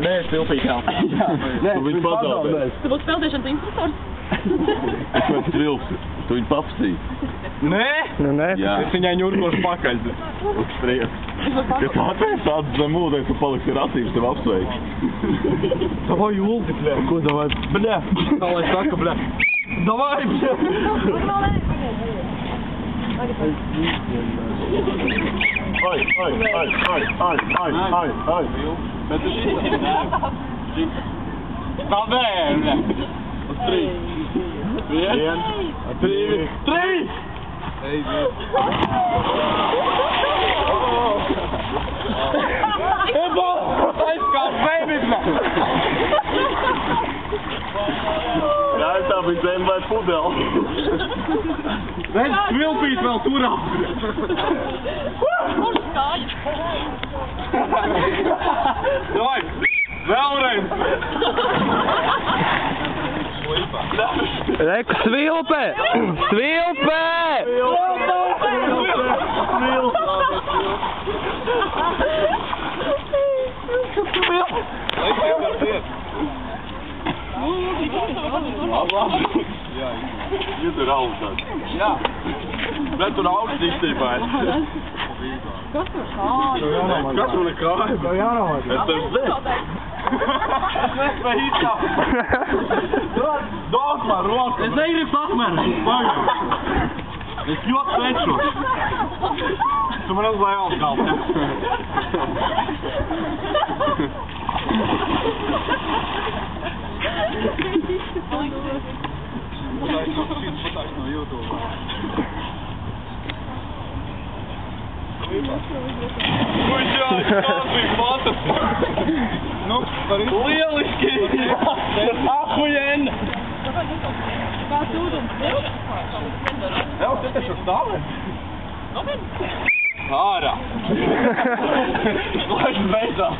Nē, pilsītā. Tu viņu pazaudēji. Tu būsi peldēšanas instruktors? Es pēc tvilpsi. Tu viņu papstīji. Nē? Nu, nē. Jā. Es viņai ņurkošu pakaļ. Uz strieku. Kad tu atvērs tāds zem ūdens, tu paliksi ar acīm, tev apsveik. Davai, Uldi, bļa. Ko davai? Bļa. Tā lai saka, bļa. Davai, bļa. Ai. Bet tu šī. Tā bērne. Uz 3. 1, 2, 3! Eba! Aizskās, baby, bļa! Jā, tā bija zem vai pudeli. Redz, svilpīt vēl turā! Mūžas kājas. Davai! Vēlreiz! Reku, svilpe! Svilpe! Tur augstāk. Jā. Bet tur augsts īstībā ir. Kas tur kājas? Kas tur ir kājas? Tev jānomāc. Es tev zinu. Es nespēju izkāpt. Dod man roku. Es negribu sasmērēt. Pagaid. Es ļoti svečos. Tu man uzlai augstkalp. Pataisi no YouTube. Uģā, kāds bija fantastiski. Nu, lieliski. Ahujen. Kāds ūdens? Jā, tu taču stāvēt? Ārā. Lai beidzās.